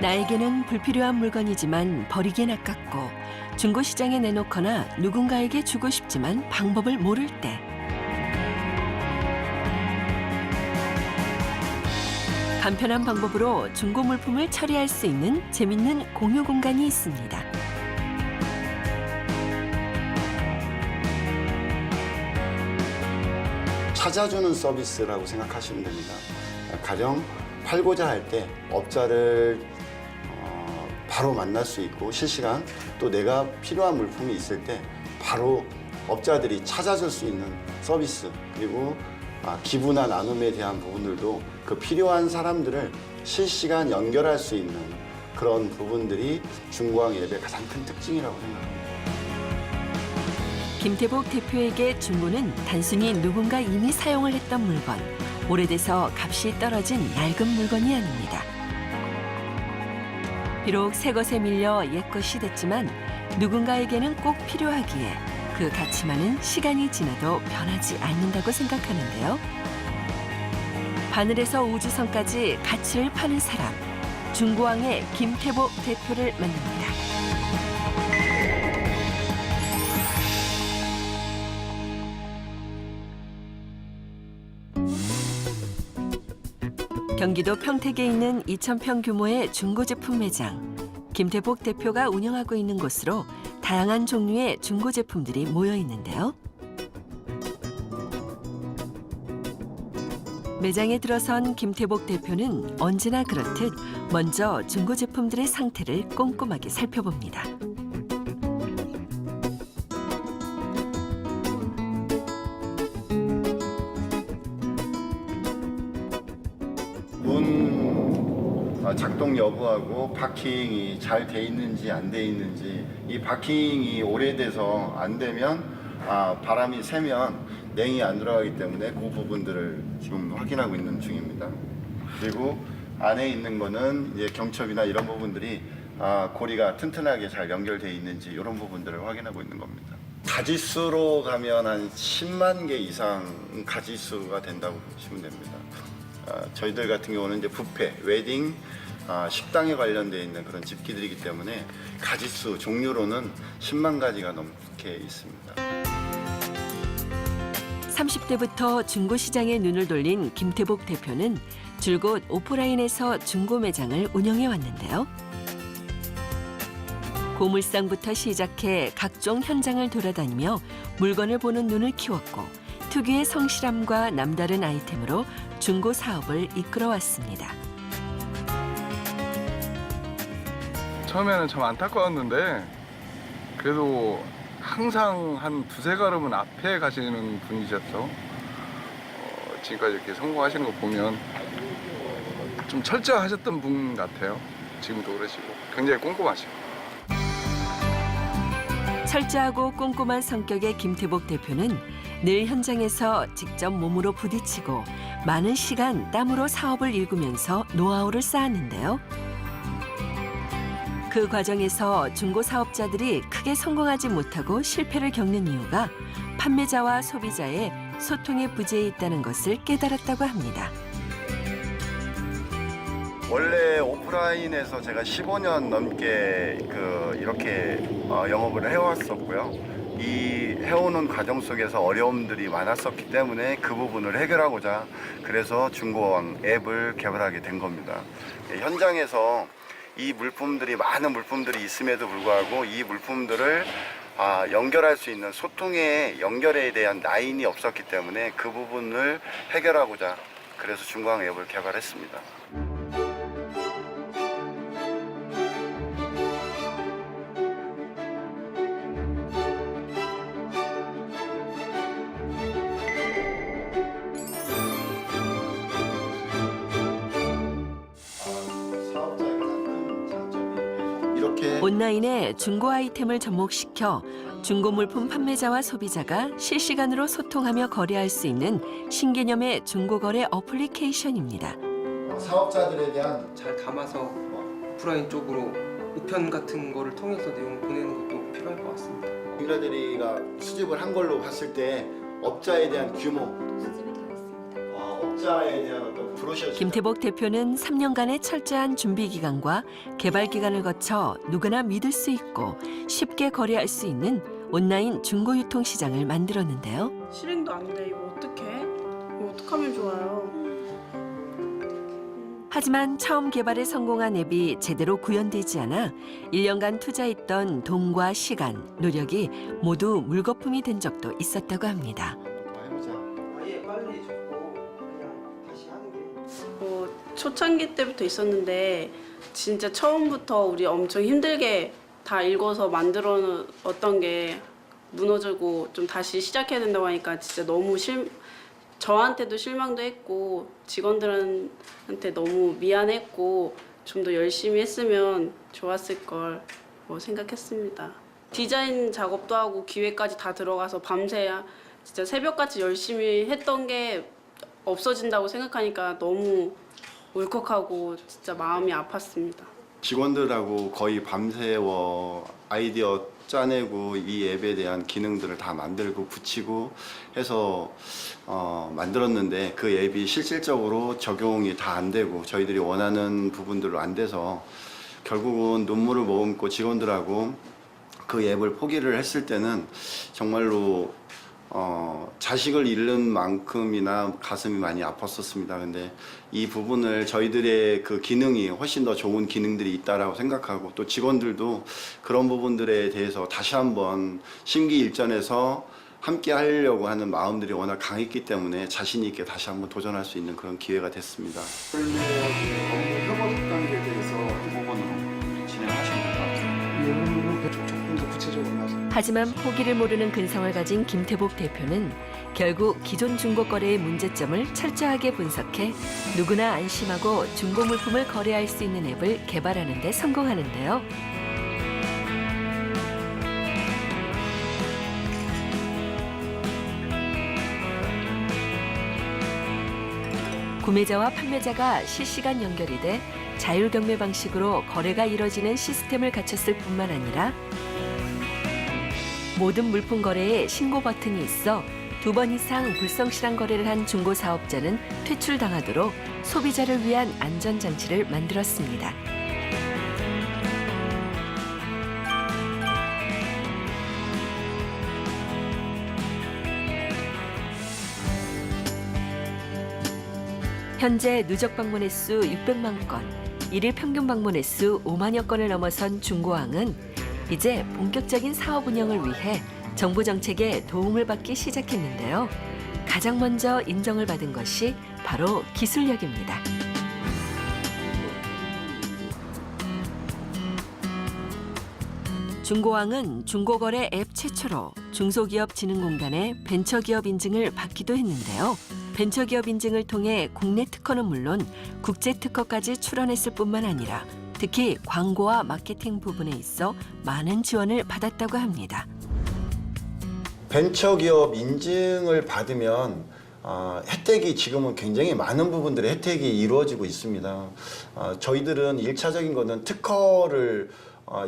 나에게는 불필요한 물건이지만 버리기엔 아깝고 중고시장에 내놓거나 누군가에게 주고 싶지만 방법을 모를 때 간편한 방법으로 중고 물품을 처리할 수 있는 재밌는 공유 공간이 있습니다. 찾아주는 서비스라고 생각하시면 됩니다. 가령 팔고자 할 때 업자를 바로 만날 수 있고 실시간 또 내가 필요한 물품이 있을 때 바로 업자들이 찾아줄 수 있는 서비스 그리고 기부나 나눔에 대한 부분들도 그 필요한 사람들을 실시간 연결할 수 있는 그런 부분들이 중고항 앱의 가장 큰 특징이라고 생각합니다. 김태복 대표에게 중고는 단순히 누군가 이미 사용을 했던 물건, 오래돼서 값이 떨어진 낡은 물건이 아닙니다. 비록 새 것에 밀려 옛것이 됐지만 누군가에게는 꼭 필요하기에 그 가치만은 시간이 지나도 변하지 않는다고 생각하는데요. 바늘에서 우주선까지 가치를 파는 사람, 중고항의 김태복 대표를 만납니다. 경기도 평택에 있는 2,000평 규모의 중고제품 매장. 김태복 대표가 운영하고 있는 곳으로 다양한 종류의 중고제품들이 모여 있는데요. 매장에 들어선 김태복 대표는 언제나 그렇듯 먼저 중고제품들의 상태를 꼼꼼하게 살펴봅니다. 문 작동 여부하고 파킹이 잘 돼 있는지 안 돼 있는지 이 파킹이 오래돼서 안 되면 바람이 새면 냉이 안 들어가기 때문에 그 부분들을 지금 확인하고 있는 중입니다. 그리고 안에 있는 거는 이제 경첩이나 이런 부분들이 고리가 튼튼하게 잘 연결돼 있는지 이런 부분들을 확인하고 있는 겁니다. 가지수로 가면 한 10만 개 이상 가지수가 된다고 보시면 됩니다. 저희들 같은 경우는 이제 뷔페, 웨딩, 식당에 관련되어 있는 그런 집기들이기 때문에 가지수, 종류로는 10만 가지가 넘게 있습니다. 30대부터 중고시장에 눈을 돌린 김태복 대표는 줄곧 오프라인에서 중고 매장을 운영해 왔는데요. 고물상부터 시작해 각종 현장을 돌아다니며 물건을 보는 눈을 키웠고 특유의 성실함과 남다른 아이템으로 중고 사업을 이끌어왔습니다. 처음에는 참 안타까웠는데 그래도 항상 한 두세 걸음은 앞에 가시는 분이셨죠. 지금까지 이렇게 성공하시는 거 보면 좀 철저하셨던 분 같아요. 지금도 그러시고 굉장히 꼼꼼하시고. 철저하고 꼼꼼한 성격의 김태복 대표는 늘 현장에서 직접 몸으로 부딪히고 많은 시간 땀으로 사업을 일구면서 노하우를 쌓았는데요. 그 과정에서 중고 사업자들이 크게 성공하지 못하고 실패를 겪는 이유가 판매자와 소비자의 소통의 부재에 있다는 것을 깨달았다고 합니다. 원래 오프라인에서 제가 15년 넘게 이렇게 영업을 해왔었고요. 이 해오는 과정 속에서 어려움들이 많았었기 때문에 그 부분을 해결하고자 그래서 중고항 앱을 개발하게 된 겁니다. 현장에서 이 물품들이 많은 물품들이 있음에도 불구하고 이 물품들을 연결할 수 있는 소통의 연결에 대한 라인이 없었기 때문에 그 부분을 해결하고자 그래서 중고항 앱을 개발했습니다. 온라인에 중고 아이템을 접목시켜 중고 물품 판매자와 소비자가 실시간으로 소통하며 거래할 수 있는 신개념의 중고거래 어플리케이션입니다. 사업자들에 대한 잘 담아서 오프라인 쪽으로 우편 같은 거를 통해서 내용을 보내는 것도 필요할 것 같습니다. 인라데리가 수집을 한 걸로 봤을 때 업자에 대한 규모 수집이 되어 있습니다. 업자 소비자에 대한 어떤 브로셔 김태복 대표는 3년간의 철저한 준비 기간과 개발 기간을 거쳐 누구나 믿을 수 있고 쉽게 거래할 수 있는 온라인 중고 유통 시장을 만들었는데요. 실행도 안 돼. 이거 어떡해? 이거 어떡하면 좋아요? 하지만 처음 개발에 성공한 앱이 제대로 구현되지 않아 1년간 투자했던 돈과 시간, 노력이 모두 물거품이 된 적도 있었다고 합니다. 해보자. 아예 빨리 적고 그냥 다시 하는 게. 초창기 때부터 있었는데 진짜 처음부터 우리 엄청 힘들게 다 읽어서 만들어놨던 게 무너지고 좀 다시 시작해야 된다고 하니까 진짜 너무 저한테도 실망도 했고 직원들한테 너무 미안했고 좀 더 열심히 했으면 좋았을 걸 생각했습니다. 디자인 작업도 하고 기획까지 다 들어가서 밤새 진짜 새벽까지 열심히 했던 게 없어진다고 생각하니까 너무 울컥하고 진짜 마음이 아팠습니다. 직원들하고 거의 밤새워 아이디어 짜내고 이 앱에 대한 기능들을 다 만들고 붙이고 해서 만들었는데 그 앱이 실질적으로 적용이 다 안 되고 저희들이 원하는 부분들로 안 돼서 결국은 눈물을 머금고 직원들하고 그 앱을 포기를 했을 때는 정말로 자식을 잃는 만큼이나 가슴이 많이 아팠었습니다. 근데 이 부분을 저희들의 그 기능이 훨씬 더 좋은 기능들이 있다라고 생각하고 또 직원들도 그런 부분들에 대해서 다시 한번 심기일전해서 함께 하려고 하는 마음들이 워낙 강했기 때문에 자신 있게 다시 한번 도전할 수 있는 그런 기회가 됐습니다. 업무 협업 단계에 대해서 어떤 부분으로 진행하십니까? 이 부분은 조금 더 구체적으로 말씀. 하지만 포기를 모르는 근성을 가진 김태복 대표는 결국 기존 중고 거래의 문제점을 철저하게 분석해 누구나 안심하고 중고 물품을 거래할 수 있는 앱을 개발하는 데 성공하는데요. 구매자와 판매자가 실시간 연결이 돼 자율경매 방식으로 거래가 이뤄지는 시스템을 갖췄을 뿐만 아니라 모든 물품 거래에 신고 버튼이 있어 2번 이상 불성실한 거래를 한 중고 사업자는 퇴출당하도록 소비자를 위한 안전장치를 만들었습니다. 현재 누적 방문 횟수 600만 건, 일일 평균 방문 횟수 5만여 건을 넘어선 중고항은 이제 본격적인 사업 운영을 위해 정부 정책에 도움을 받기 시작했는데요. 가장 먼저 인정을 받은 것이 바로 기술력입니다. 중고항은 중고거래 앱 최초로 중소기업진흥공단의 벤처기업 인증을 받기도 했는데요. 벤처기업 인증을 통해 국내 특허는 물론 국제 특허까지 출원했을 뿐만 아니라 특히 광고와 마케팅 부분에 있어 많은 지원을 받았다고 합니다. 벤처기업 인증을 받으면 혜택이 지금은 굉장히 많은 부분들의 혜택이 이루어지고 있습니다. 저희들은 1차적인 거는 특허를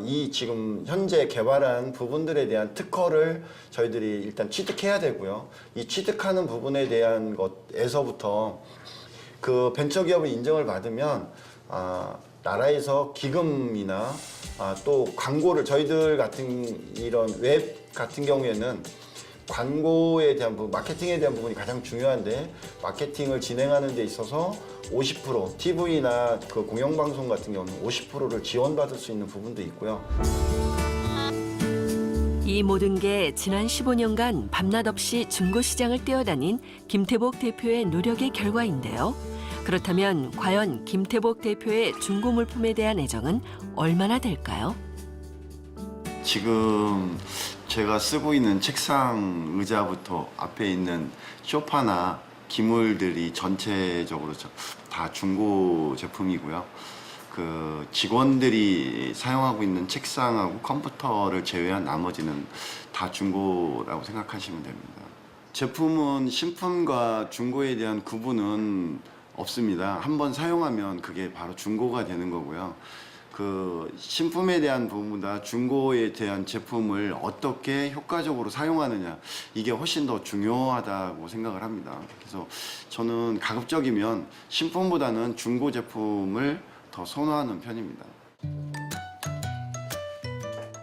이 지금 현재 개발한 부분들에 대한 특허를 저희들이 일단 취득해야 되고요. 이 취득하는 부분에 대한 것에서부터 그 벤처기업을 인정을 받으면 나라에서 기금이나 또 광고를 저희들 같은 이런 웹 같은 경우에는 광고에 대한 부분, 마케팅에 대한 부분이 가장 중요한데 마케팅을 진행하는 데 있어서 50% TV나 그 공영방송 같은 경우는 50%를 지원받을 수 있는 부분도 있고요. 이 모든 게 지난 15년간 밤낮 없이 중고시장을 뛰어다닌 김태복 대표의 노력의 결과인데요. 그렇다면 과연 김태복 대표의 중고 물품에 대한 애정은 얼마나 될까요? 지금 제가 쓰고 있는 책상 의자부터 앞에 있는 소파나 기물들이 전체적으로 다 중고 제품이고요. 그 직원들이 사용하고 있는 책상하고 컴퓨터를 제외한 나머지는 다 중고라고 생각하시면 됩니다. 제품은 신품과 중고에 대한 구분은 없습니다. 한번 사용하면 그게 바로 중고가 되는 거고요. 그 신품에 대한 부분보다 중고에 대한 제품을 어떻게 효과적으로 사용하느냐 이게 훨씬 더 중요하다고 생각을 합니다. 그래서 저는 가급적이면 신품보다는 중고 제품을 더 선호하는 편입니다.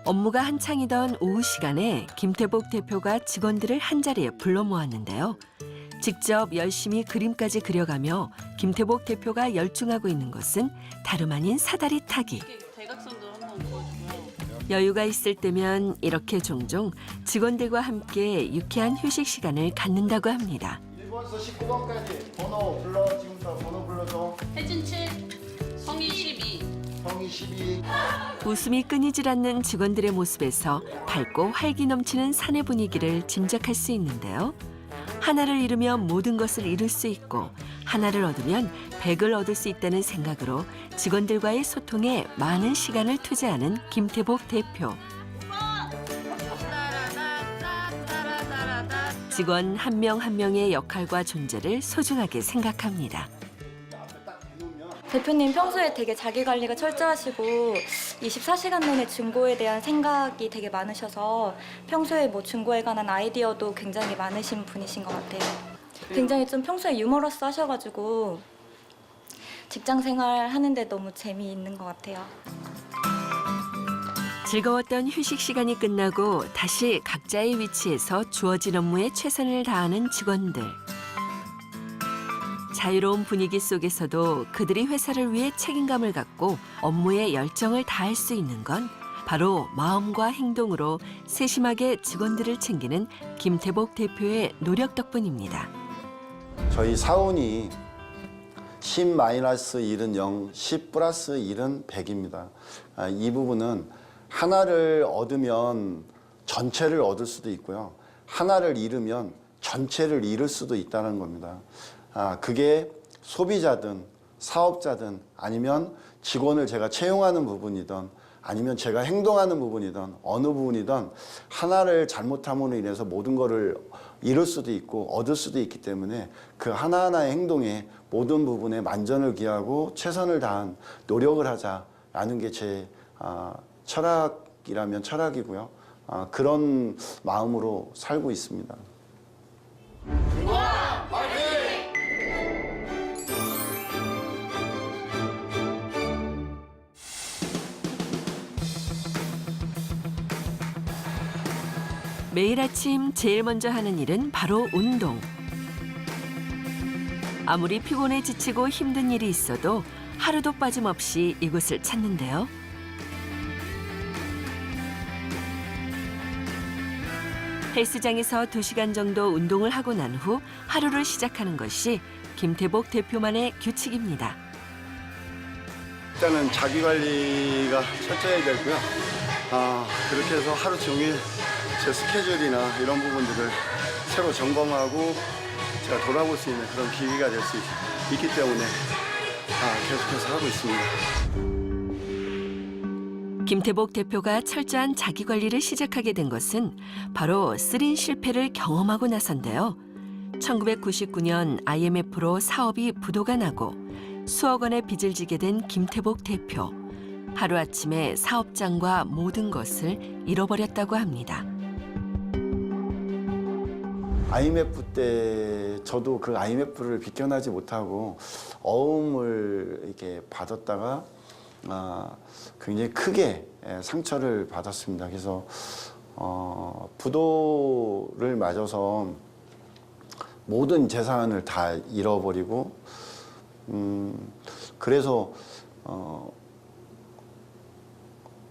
업무가 한창이던 오후 시간에 김태복 대표가 직원들을 한자리에 불러 모았는데요. 직접 열심히 그림까지 그려가며 김태복 대표가 열중하고 있는 것은 다름 아닌 사다리 타기. 대각선도 한번 보여주고. 여유가 있을 때면 이렇게 종종 직원들과 함께 유쾌한 휴식 시간을 갖는다고 합니다. 1번서 19번까지 번호 불러. 지금부터 번호 불러줘. 혜진 7, 성희 12. 성희 12. 웃음이 끊이질 않는 직원들의 모습에서 밝고 활기 넘치는 사내 분위기를 짐작할 수 있는데요. 하나를 잃으면 모든 것을 잃을 수 있고 하나를 얻으면 100을 얻을 수 있다는 생각으로 직원들과의 소통에 많은 시간을 투자하는 김태복 대표. 직원 한 명 한 명의 역할과 존재를 소중하게 생각합니다. 대표님 평소에 되게 자기 관리가 철저하시고 24시간 내내 중고에 대한 생각이 되게 많으셔서 평소에 뭐 중고에 관한 아이디어도 굉장히 많으신 분이신 것 같아요. 굉장히 좀 평소에 유머러스 하셔가지고 직장 생활 하는데 너무 재미있는 것 같아요. 즐거웠던 휴식 시간이 끝나고 다시 각자의 위치에서 주어진 업무에 최선을 다하는 직원들. 자유로운 분위기 속에서도 그들이 회사를 위해 책임감을 갖고 업무에 열정을 다할 수 있는 건 바로 마음과 행동으로 세심하게 직원들을 챙기는 김태복 대표의 노력 덕분입니다. 저희 사원이 10-1은 0, 10 플러스 1은 100입니다. 이 부분은 하나를 얻으면 전체를 얻을 수도 있고요. 하나를 잃으면 전체를 잃을 수도 있다는 겁니다. 그게 소비자든 사업자든 아니면 직원을 제가 채용하는 부분이든 아니면 제가 행동하는 부분이든 어느 부분이든 하나를 잘못함으로 인해서 모든 것을 잃을 수도 있고 얻을 수도 있기 때문에 그 하나하나의 행동에 모든 부분에 만전을 기하고 최선을 다한 노력을 하자라는 게 제 철학이라면 철학이고요. 그런 마음으로 살고 있습니다. 매일 아침 제일 먼저 하는 일은 바로 운동. 아무리 피곤해 지치고 힘든 일이 있어도 하루도 빠짐없이 이곳을 찾는데요. 헬스장에서 2시간 정도 운동을 하고 난 후 하루를 시작하는 것이 김태복 대표만의 규칙입니다. 일단은 자기 관리가 철저해야 되고요. 그렇게 해서 하루 종일 제 스케줄이나 이런 부분들을 새로 점검하고 제가 돌아볼 수 있는 그런 기회가 될 수 있기 때문에 계속해서 하고 있습니다. 김태복 대표가 철저한 자기 관리를 시작하게 된 것은 바로 쓰린 실패를 경험하고 나선데요. 1999년 IMF로 사업이 부도가 나고 수억 원의 빚을 지게 된 김태복 대표. 하루아침에 사업장과 모든 것을 잃어버렸다고 합니다. IMF 때 저도 그 IMF를 비껴나지 못하고 어음을 이렇게 받았다가 굉장히 크게 상처를 받았습니다. 그래서 부도를 맞아서 모든 재산을 다 잃어버리고 그래서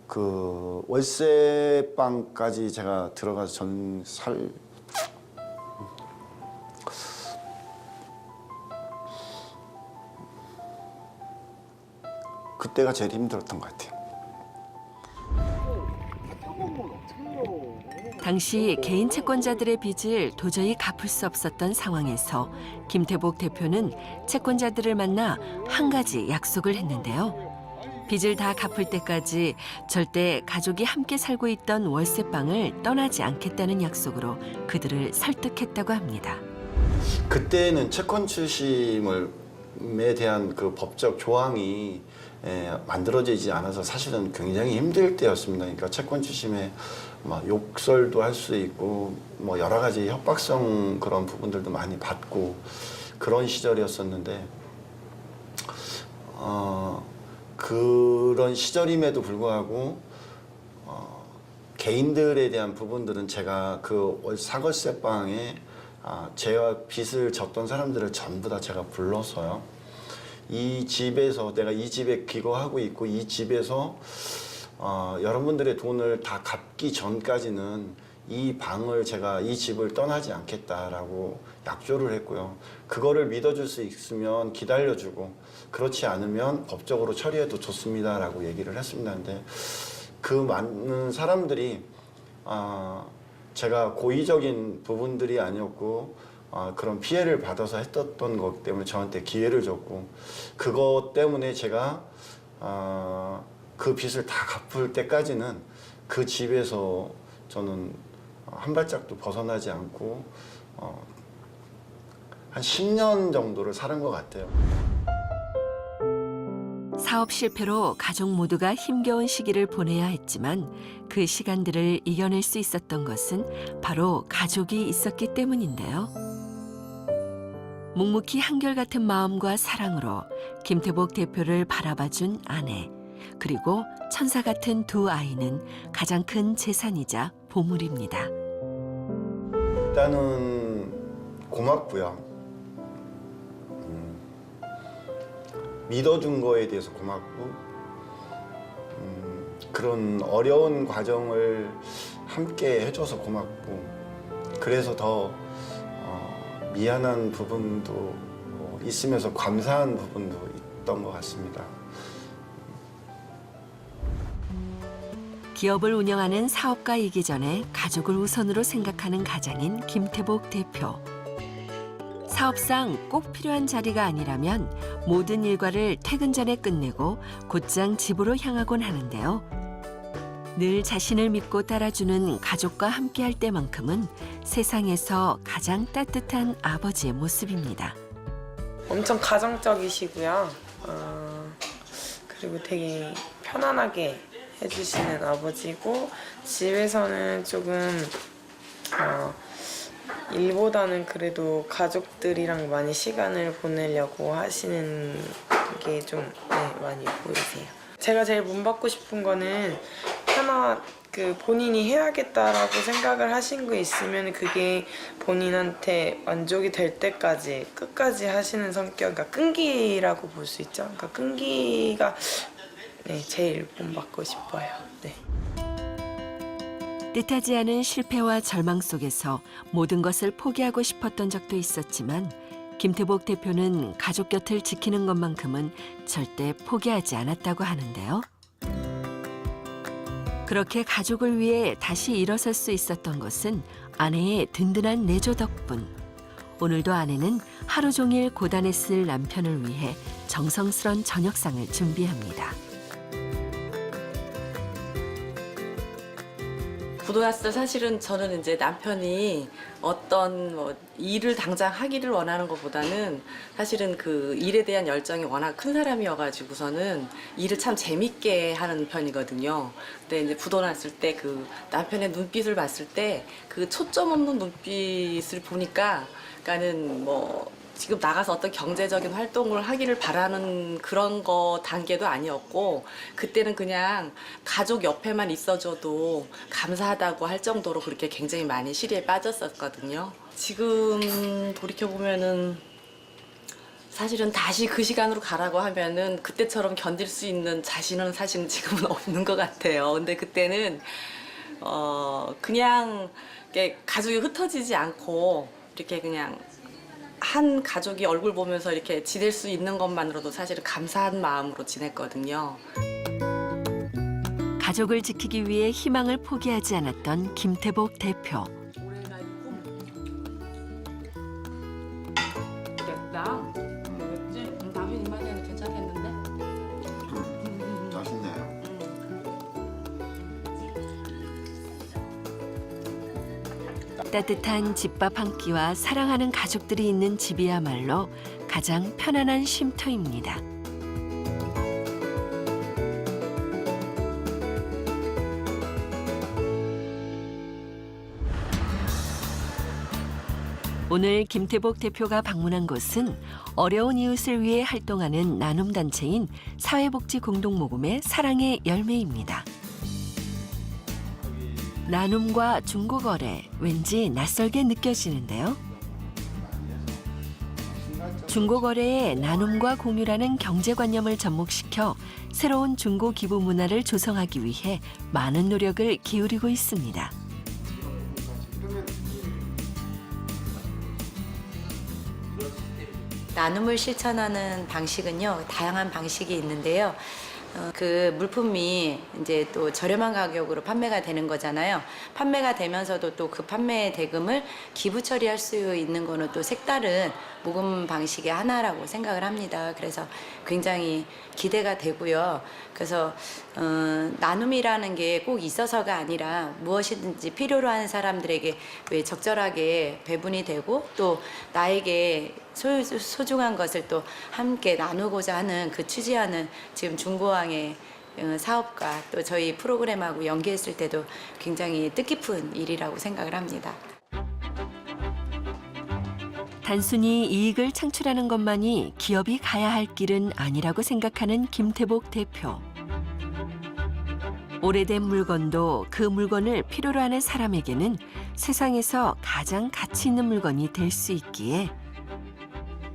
그 월세방까지 제가 들어가서 전 그때가 제일 힘들었던 것 같아요. 당시 개인 채권자들의 빚을 도저히 갚을 수 없었던 상황에서 김태복 대표는 채권자들을 만나 한 가지 약속을 했는데요. 빚을 다 갚을 때까지 절대 가족이 함께 살고 있던 월세방을 떠나지 않겠다는 약속으로 그들을 설득했다고 합니다. 그때는 채권 출심에 대한 그 법적 조항이 만들어지지 않아서 사실은 굉장히 힘들 때였습니다. 그러니까 채권 추심에 막 욕설도 할 수 있고 뭐 여러 가지 협박성 그런 부분들도 많이 받고 그런 시절이었었는데 그런 시절임에도 불구하고 개인들에 대한 부분들은 제가 그 사골세방에 제가 빚을 졌던 사람들을 전부 다 제가 불러서요. 이 집에서 내가 이 집에 기거하고 있고 이 집에서 여러분들의 돈을 다 갚기 전까지는 이 방을 제가 이 집을 떠나지 않겠다라고 약조를 했고요. 그거를 믿어줄 수 있으면 기다려주고 그렇지 않으면 법적으로 처리해도 좋습니다라고 얘기를 했습니다. 근데 그 많은 사람들이 제가 고의적인 부분들이 아니었고 그런 피해를 받아서 했었던 것 때문에 저한테 기회를 줬고 그것 때문에 제가 그 빚을 다 갚을 때까지는 그 집에서 저는 한 발짝도 벗어나지 않고 한 10년 정도를 살은 것 같아요. 사업 실패로 가족 모두가 힘겨운 시기를 보내야 했지만 그 시간들을 이겨낼 수 있었던 것은 바로 가족이 있었기 때문인데요. 묵묵히 한결같은 마음과 사랑으로 김태복 대표를 바라봐준 아내, 그리고 천사 같은 두 아이는 가장 큰 재산이자 보물입니다. 일단은 고맙고요. 믿어준 거에 대해서 고맙고 그런 어려운 과정을 함께 해줘서 고맙고 그래서 더 미안한 부분도 있으면서 감사한 부분도 있던 것 같습니다. 기업을 운영하는 사업가이기 전에 가족을 우선으로 생각하는 가장인 김태복 대표. 사업상 꼭 필요한 자리가 아니라면 모든 일과를 퇴근 전에 끝내고 곧장 집으로 향하곤 하는데요. 늘 자신을 믿고 따라주는 가족과 함께할 때만큼은 세상에서 가장 따뜻한 아버지의 모습입니다. 엄청 가정적이시고요. 그리고 되게 편안하게 해주시는 아버지고 집에서는 조금 일보다는 그래도 가족들이랑 많이 시간을 보내려고 하시는 게 좀 많이 보이세요. 제가 제일 문받고 싶은 거는 하나 본인이 해야겠다라고 생각을 하신 거 있으면 그게 본인한테 만족이 될 때까지 끝까지 하시는 성격, 그러니까 끈기라고 볼 수 있죠. 그러니까 끈기가 제일 본받고 싶어요. 네. 뜻하지 않은 실패와 절망 속에서 모든 것을 포기하고 싶었던 적도 있었지만 김태복 대표는 가족 곁을 지키는 것만큼은 절대 포기하지 않았다고 하는데요. 그렇게 가족을 위해 다시 일어설 수 있었던 것은 아내의 든든한 내조 덕분. 오늘도 아내는 하루 종일 고단했을 남편을 위해 정성스런 저녁상을 준비합니다. 부도났을 때 사실은 저는 이제 남편이 어떤 일을 당장 하기를 원하는 것보다는 사실은 그 일에 대한 열정이 워낙 큰 사람이어가지고서는 일을 참 재밌게 하는 편이거든요. 근데 이제 부도났을 때 그 남편의 눈빛을 봤을 때 그 초점 없는 눈빛을 보니까 그러니까는 지금 나가서 어떤 경제적인 활동을 하기를 바라는 그런 거 단계도 아니었고 그때는 그냥 가족 옆에만 있어줘도 감사하다고 할 정도로 그렇게 굉장히 많이 시리에 빠졌었거든요. 지금 돌이켜보면은 사실은 다시 그 시간으로 가라고 하면은 그때처럼 견딜 수 있는 자신은 사실은 지금은 없는 것 같아요. 근데 그때는 그냥 이렇게 가족이 흩어지지 않고 이렇게 그냥 한 가족이 얼굴 보면서 이렇게 지낼 수 있는 것만으로도 사실은 감사한 마음으로 지냈거든요. 가족을 지키기 위해 희망을 포기하지 않았던 김태복 대표. 됐다. 되겠지? 남편 입맛에는 괜찮겠는데? 맛있네요. 따뜻한 집밥 한 끼와 사랑하는 가족들이 있는 집이야말로 가장 편안한 쉼터입니다. 오늘 김태복 대표가 방문한 곳은 어려운 이웃을 위해 활동하는 나눔단체인 사회복지공동모금의 사랑의 열매입니다. 나눔과 중고거래, 왠지 낯설게 느껴지는데요. 중고거래에 나눔과 공유라는 경제관념을 접목시켜 새로운 중고 기부 문화를 조성하기 위해 많은 노력을 기울이고 있습니다. 나눔을 실천하는 방식은요, 다양한 방식이 있는데요. 그 물품이 이제 또 저렴한 가격으로 판매가 되는 거잖아요. 판매가 되면서도 또 그 판매 대금을 기부 처리할 수 있는 거는 또 색다른 모금 방식의 하나라고 생각을 합니다. 그래서 굉장히 기대가 되고요. 그래서 나눔이라는 게 꼭 있어서가 아니라 무엇이든지 필요로 하는 사람들에게 왜 적절하게 배분이 되고 또 나에게 소중한 것을 또 함께 나누고자 하는 그 취지하는 지금 중고항의 사업과 또 저희 프로그램하고 연계했을 때도 굉장히 뜻깊은 일이라고 생각을 합니다. 단순히 이익을 창출하는 것만이 기업이 가야 할 길은 아니라고 생각하는 김태복 대표. 오래된 물건도 그 물건을 필요로 하는 사람에게는 세상에서 가장 가치 있는 물건이 될 수 있기에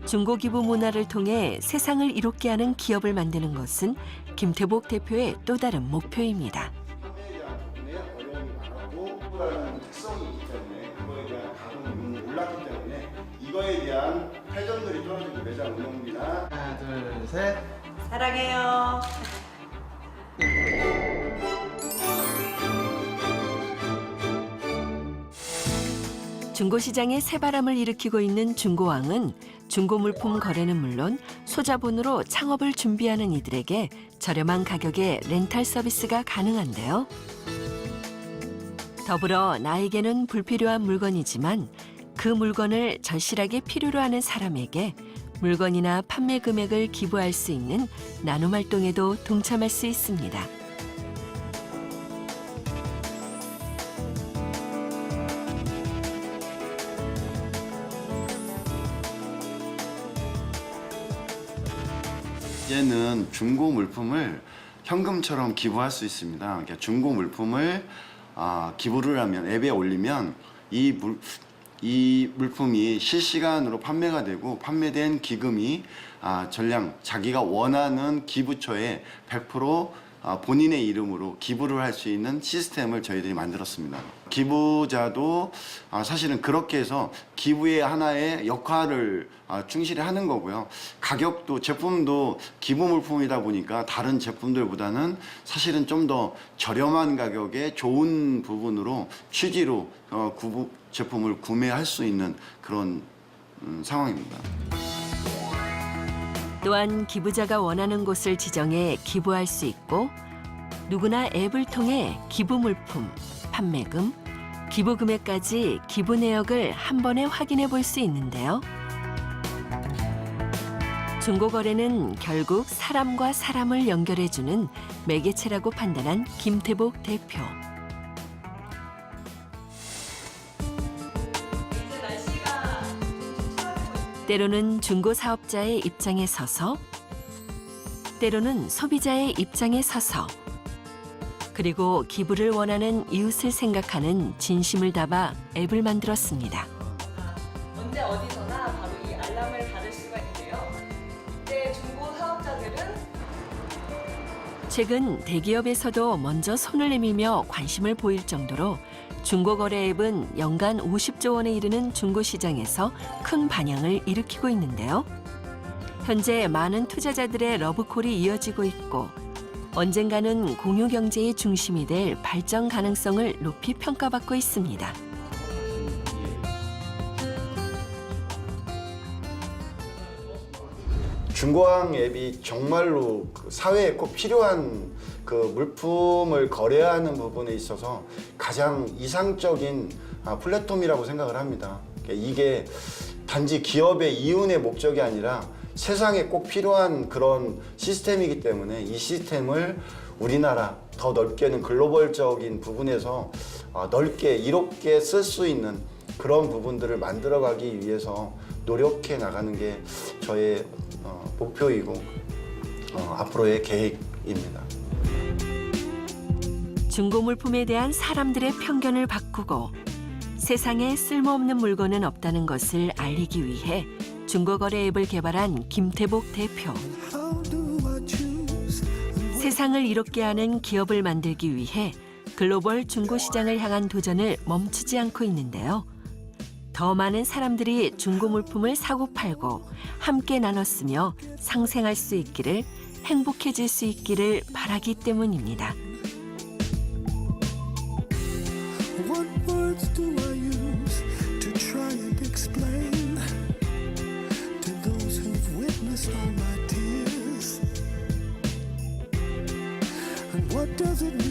중고기부 문화를 통해 세상을 이롭게 하는 기업을 만드는 것은 김태복 대표의 또 다른 목표입니다. 판매에 대한 부분에 어려움이 많았고 라는 특성이 있기 때문에 그거에 대한 가격이 올랐기 때문에 이거에 대한 회전들이 떨어지고 매장 운영비나 하나, 둘, 셋. 사랑해요. 중고시장에 새바람을 일으키고 있는 중고왕은 중고 물품 거래는 물론 소자본으로 창업을 준비하는 이들에게 저렴한 가격에 렌탈 서비스가 가능한데요. 더불어 나에게는 불필요한 물건이지만 그 물건을 절실하게 필요로 하는 사람에게 물건이나 판매 금액을 기부할 수 있는 나눔 활동에도 동참할 수 있습니다. 이제는 중고 물품을 현금처럼 기부할 수 있습니다. 그러니까 중고 물품을 기부를 하면 앱에 올리면 이 물품이 실시간으로 판매가 되고 판매된 기금이 전량 자기가 원하는 기부처에 100% 본인의 이름으로 기부를 할 수 있는 시스템을 저희들이 만들었습니다. 기부자도 사실은 그렇게 해서 기부의 하나의 역할을 충실히 하는 거고요. 가격도 제품도 기부 물품이다 보니까 다른 제품들보다는 사실은 좀 더 저렴한 가격에 좋은 부분으로 취지로 제품을 구매할 수 있는 그런 상황입니다. 또한 기부자가 원하는 곳을 지정해 기부할 수 있고 누구나 앱을 통해 기부 물품, 판매금, 기부 금액까지 기부 내역을 한 번에 확인해 볼 수 있는데요. 중고거래는 결국 사람과 사람을 연결해주는 매개체라고 판단한 김태복 대표. 때로는 중고 사업자의 입장에 서서, 때로는 소비자의 입장에 서서, 그리고 기부를 원하는 이웃을 생각하는 진심을 담아 앱을 만들었습니다. 언제 어디서나 바로 이 알람을 받을 수가 있는데요. 이때 중고 사업자들은 최근 대기업에서도 먼저 손을 내밀며 관심을 보일 정도로 중고거래 앱은 연간 50조 원에 이르는 중고시장에서 큰 반향을 일으키고 있는데요. 현재 많은 투자자들의 러브콜이 이어지고 있고 언젠가는 공유경제의 중심이 될 발전 가능성을 높이 평가받고 있습니다. 중고항 앱이 정말로 사회에 꼭 필요한 그 물품을 거래하는 부분에 있어서 가장 이상적인 플랫폼이라고 생각을 합니다. 이게 단지 기업의 이윤의 목적이 아니라 세상에 꼭 필요한 그런 시스템이기 때문에 이 시스템을 우리나라 더 넓게는 글로벌적인 부분에서 넓게 이롭게 쓸 수 있는 그런 부분들을 만들어가기 위해서 노력해 나가는 게 저의 목표이고 앞으로의 계획입니다. 중고 물품에 대한 사람들의 편견을 바꾸고 세상에 쓸모없는 물건은 없다는 것을 알리기 위해 중고거래 앱을 개발한 김태복 대표. 세상을 이롭게 하는 기업을 만들기 위해 글로벌 중고시장을 향한 도전을 멈추지 않고 있는데요. 더 많은 사람들이 중고 물품을 사고 팔고 함께 나눴으며 상생할 수 있기를, 행복해질 수 있기를 바라기 때문입니다. What words do I use to try and explain to those who've witnessed all my tears? And what does it mean?